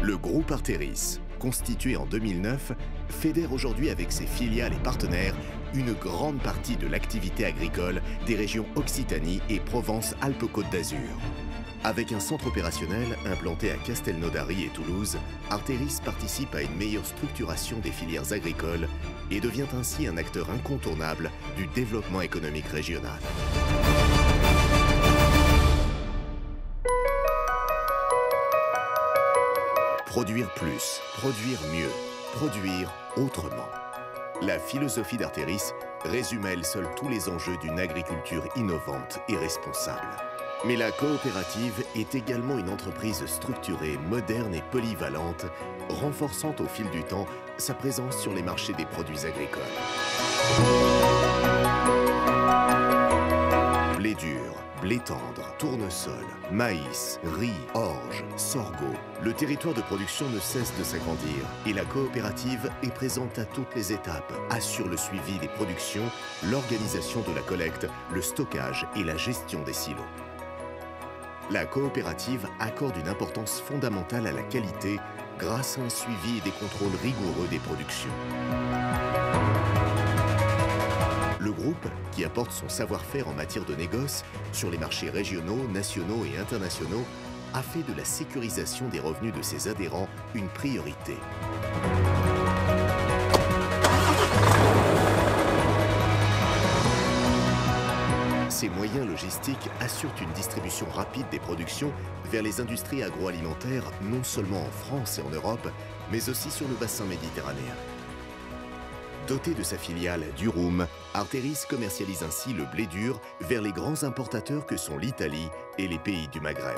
Le groupe Arteris, constitué en 2009, fédère aujourd'hui avec ses filiales et partenaires une grande partie de l'activité agricole des régions Occitanie et Provence-Alpes-Côte d'Azur. Avec un centre opérationnel implanté à Castelnaudary et Toulouse, Arteris participe à une meilleure structuration des filières agricoles et devient ainsi un acteur incontournable du développement économique régional. Produire plus, produire mieux, produire autrement. La philosophie d'Arteris résume à elle seule tous les enjeux d'une agriculture innovante et responsable. Mais la coopérative est également une entreprise structurée, moderne et polyvalente, renforçant au fil du temps sa présence sur les marchés des produits agricoles. Blé dur, blé tendre, tournesol, maïs, riz, orge, sorgho. Le territoire de production ne cesse de s'agrandir et la coopérative est présente à toutes les étapes, assure le suivi des productions, l'organisation de la collecte, le stockage et la gestion des silos. La coopérative accorde une importance fondamentale à la qualité grâce à un suivi et des contrôles rigoureux des productions. Le groupe, qui apporte son savoir-faire en matière de négoce sur les marchés régionaux, nationaux et internationaux, a fait de la sécurisation des revenus de ses adhérents une priorité. Ces moyens logistiques assurent une distribution rapide des productions vers les industries agroalimentaires, non seulement en France et en Europe, mais aussi sur le bassin méditerranéen. Doté de sa filiale Durum, Arteris commercialise ainsi le blé dur vers les grands importateurs que sont l'Italie et les pays du Maghreb.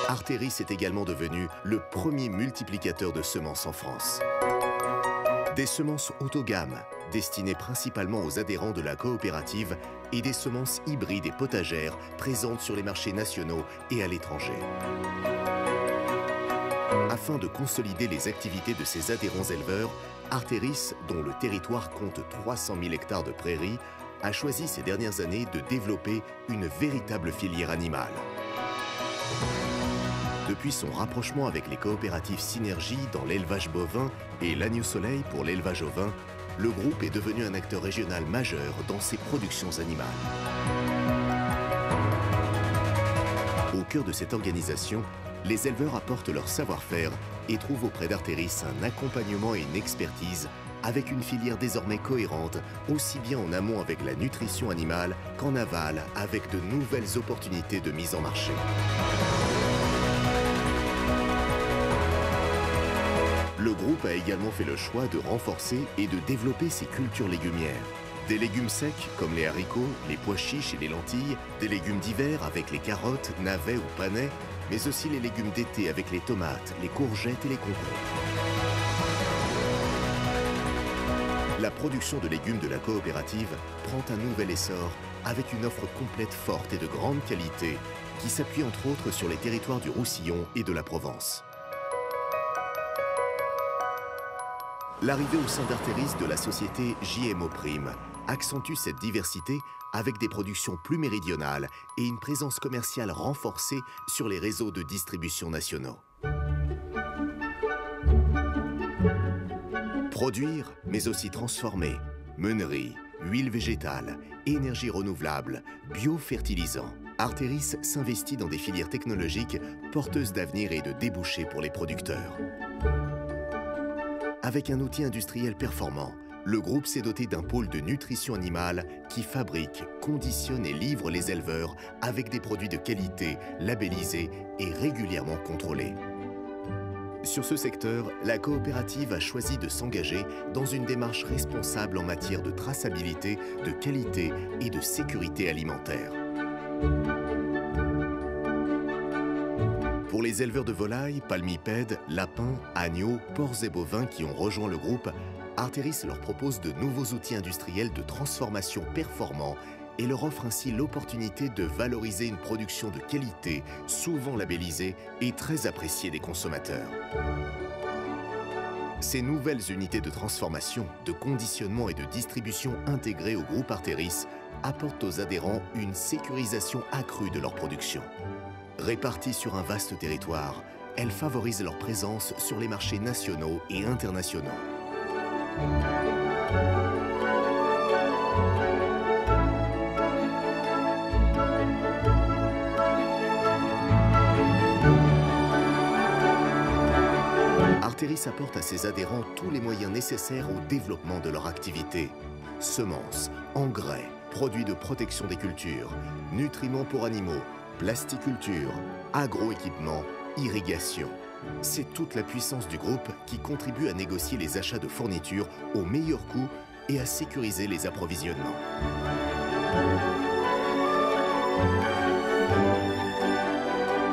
Arteris est également devenu le premier multiplicateur de semences en France. Des semences haut de gamme, destinées principalement aux adhérents de la coopérative, et des semences hybrides et potagères présentes sur les marchés nationaux et à l'étranger. Afin de consolider les activités de ses adhérents éleveurs, Arteris, dont le territoire compte 300 000 hectares de prairies, a choisi ces dernières années de développer une véritable filière animale. Depuis son rapprochement avec les coopératives Synergie dans l'élevage bovin et l'Agneau Soleil pour l'élevage ovin, le groupe est devenu un acteur régional majeur dans ses productions animales. Au cœur de cette organisation, les éleveurs apportent leur savoir-faire et trouvent auprès d'Arteris un accompagnement et une expertise avec une filière désormais cohérente, aussi bien en amont avec la nutrition animale qu'en aval avec de nouvelles opportunités de mise en marché. Le groupe a également fait le choix de renforcer et de développer ses cultures légumières. Des légumes secs comme les haricots, les pois chiches et les lentilles, des légumes d'hiver avec les carottes, navets ou panais, mais aussi les légumes d'été avec les tomates, les courgettes et les concombres. La production de légumes de la coopérative prend un nouvel essor avec une offre complète forte et de grande qualité qui s'appuie entre autres sur les territoires du Roussillon et de la Provence. L'arrivée au sein d'Arteris de la société JMO Prime accentue cette diversité avec des productions plus méridionales et une présence commerciale renforcée sur les réseaux de distribution nationaux. Produire, mais aussi transformer, meunerie, huile végétale, énergie renouvelable, biofertilisants. Arteris s'investit dans des filières technologiques porteuses d'avenir et de débouchés pour les producteurs. Avec un outil industriel performant, le groupe s'est doté d'un pôle de nutrition animale qui fabrique, conditionne et livre les éleveurs avec des produits de qualité, labellisés et régulièrement contrôlés. Sur ce secteur, la coopérative a choisi de s'engager dans une démarche responsable en matière de traçabilité, de qualité et de sécurité alimentaire. Pour les éleveurs de volailles, palmipèdes, lapins, agneaux, porcs et bovins qui ont rejoint le groupe, Arteris leur propose de nouveaux outils industriels de transformation performants et leur offre ainsi l'opportunité de valoriser une production de qualité, souvent labellisée et très appréciée des consommateurs. Ces nouvelles unités de transformation, de conditionnement et de distribution intégrées au groupe Arteris apportent aux adhérents une sécurisation accrue de leur production. Réparties sur un vaste territoire, elles favorisent leur présence sur les marchés nationaux et internationaux. Arteris apporte à ses adhérents tous les moyens nécessaires au développement de leur activité. Semences, engrais, produits de protection des cultures, nutriments pour animaux, plasticulture, agroéquipement, irrigation. C'est toute la puissance du groupe qui contribue à négocier les achats de fournitures au meilleur coût et à sécuriser les approvisionnements.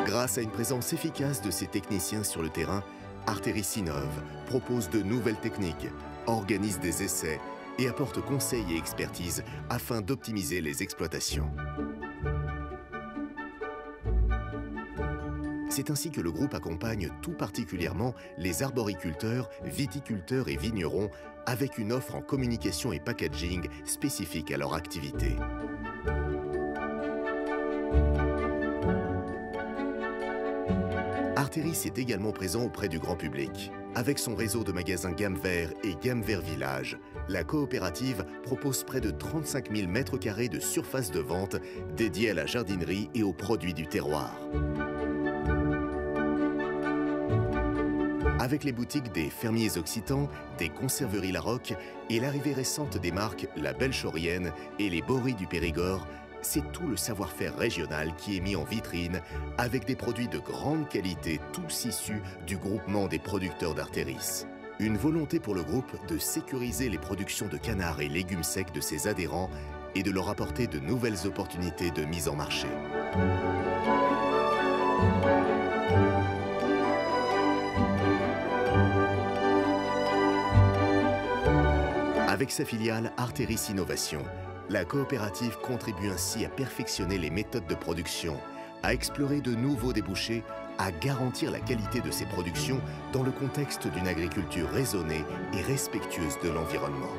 Grâce à une présence efficace de ses techniciens sur le terrain, Arteris innove, propose de nouvelles techniques, organise des essais et apporte conseils et expertise afin d'optimiser les exploitations. C'est ainsi que le groupe accompagne tout particulièrement les arboriculteurs, viticulteurs et vignerons avec une offre en communication et packaging spécifique à leur activité. Arteris est également présent auprès du grand public. Avec son réseau de magasins Gamme Vert et Gamme Vert Village, la coopérative propose près de 35 000 m² de surface de vente dédiée à la jardinerie et aux produits du terroir. Avec les boutiques des Fermiers Occitans, des Conserveries Larocque et l'arrivée récente des marques La Belle Chaurienne et les Boris du Périgord, c'est tout le savoir-faire régional qui est mis en vitrine avec des produits de grande qualité, tous issus du groupement des producteurs d'Arteris. Une volonté pour le groupe de sécuriser les productions de canards et légumes secs de ses adhérents et de leur apporter de nouvelles opportunités de mise en marché. Avec sa filiale Arteris Innovation, la coopérative contribue ainsi à perfectionner les méthodes de production, à explorer de nouveaux débouchés, à garantir la qualité de ses productions dans le contexte d'une agriculture raisonnée et respectueuse de l'environnement.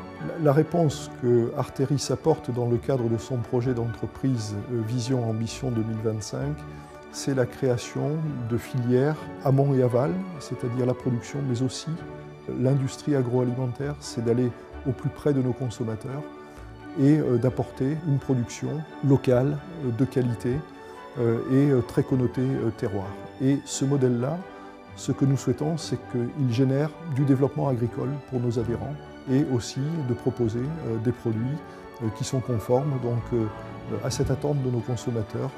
La réponse que Arteris apporte dans le cadre de son projet d'entreprise Vision Ambition 2025, c'est la création de filières amont et aval, c'est-à-dire la production, mais aussi l'industrie agroalimentaire, c'est d'aller au plus près de nos consommateurs et d'apporter une production locale, de qualité et très connotée terroir. Et ce modèle-là, ce que nous souhaitons, c'est qu'il génère du développement agricole pour nos adhérents et aussi de proposer des produits qui sont conformes à cette attente de nos consommateurs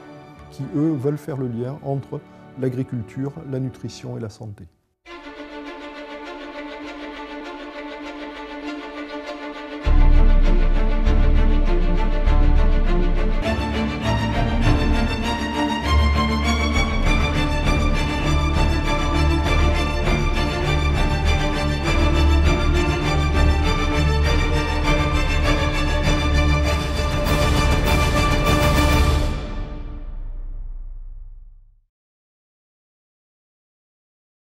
qui, eux, veulent faire le lien entre l'agriculture, la nutrition et la santé.